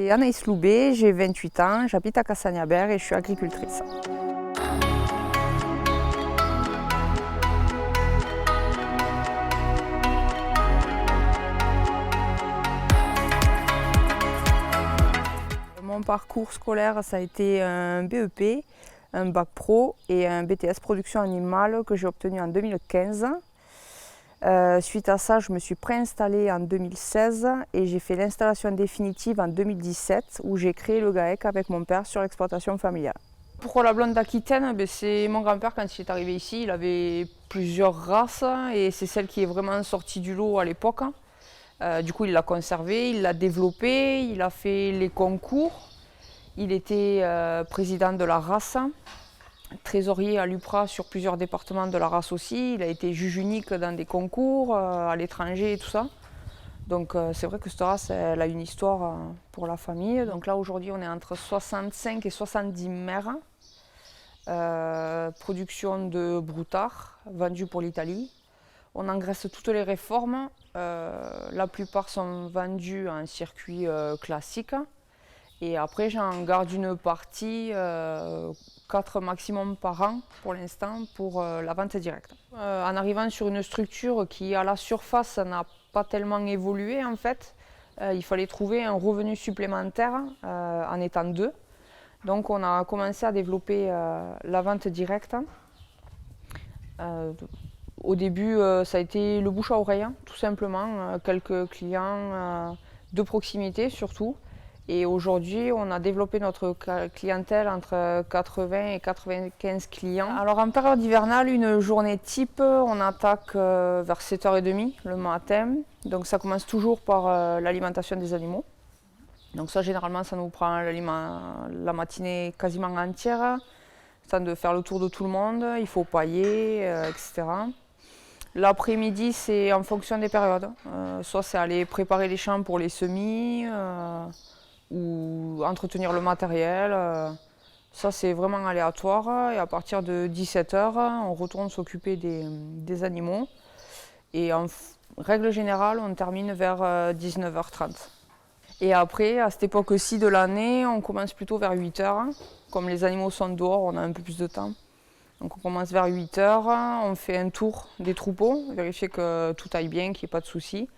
C'est Anaïs Loubet, j'ai 28 ans, j'habite à Cassagnabert et je suis agricultrice. Mon parcours scolaire, ça a été un BEP, un bac pro et un BTS production animale que j'ai obtenu en 2015. Suite à ça, je me suis préinstallée en 2016 et j'ai fait l'installation définitive en 2017 où j'ai créé le GAEC avec mon père sur l'exploitation familiale. Pourquoi la blonde d'Aquitaine? C'est mon grand-père, quand il est arrivé ici, il avait plusieurs races et c'est celle qui est vraiment sortie du lot à l'époque. Du coup, il l'a conservée, il l'a développée, il a fait les concours. Il était président de la race, trésorier à l'UPRA sur plusieurs départements de la race aussi. Il a été juge unique dans des concours à l'étranger et tout ça. Donc c'est vrai que cette race, elle a une histoire pour la famille. Donc là, aujourd'hui, on est entre 65 et 70 mères. Production de broutards, vendus pour l'Italie. On engraisse toutes les réformes. La plupart sont vendus en circuit classique. Et après, j'en garde une partie, 4 maximum par an pour l'instant, pour la vente directe. En arrivant sur une structure qui, à la surface, n'a pas tellement évolué, en fait, il fallait trouver un revenu supplémentaire en étant deux. Donc, on a commencé à développer la vente directe. Au début, ça a été le bouche à oreille, tout simplement. Quelques clients de proximité, surtout. Et aujourd'hui, on a développé notre clientèle entre 80 et 95 clients. Alors en période hivernale, une journée type, on attaque vers 7h30 le matin. Donc ça commence toujours par l'alimentation des animaux. Donc ça, généralement, ça nous prend la matinée quasiment entière. C'est de faire le tour de tout le monde, il faut pailler, etc. L'après-midi, c'est en fonction des périodes. Soit c'est aller préparer les champs pour les semis, ou entretenir le matériel. Ça, c'est vraiment aléatoire. Et à partir de 17h, on retourne s'occuper des animaux. Et en règle générale, on termine vers 19h30. Et après, à cette époque-ci de l'année, on commence plutôt vers 8h. Comme les animaux sont dehors, on a un peu plus de temps. Donc on commence vers 8h, on fait un tour des troupeaux, vérifier que tout aille bien, qu'il n'y ait pas de soucis.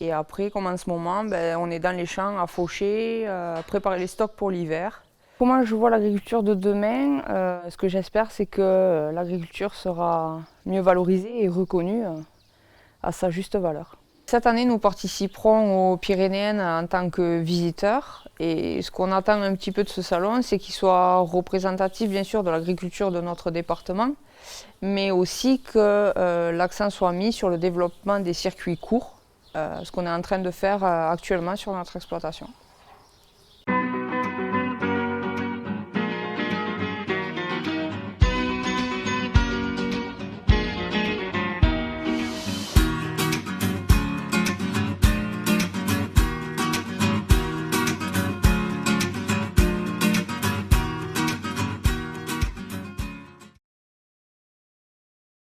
Et après, comme en ce moment, on est dans les champs à faucher, à préparer les stocks pour l'hiver. Comment je vois l'agriculture de demain? Ce que j'espère, c'est que l'agriculture sera mieux valorisée et reconnue à sa juste valeur. Cette année, nous participerons aux Pyrénéennes en tant que visiteurs. Et ce qu'on attend un petit peu de ce salon, c'est qu'il soit représentatif, bien sûr, de l'agriculture de notre département, mais aussi que l'accent soit mis sur le développement des circuits courts, ce qu'on est en train de faire actuellement sur notre exploitation.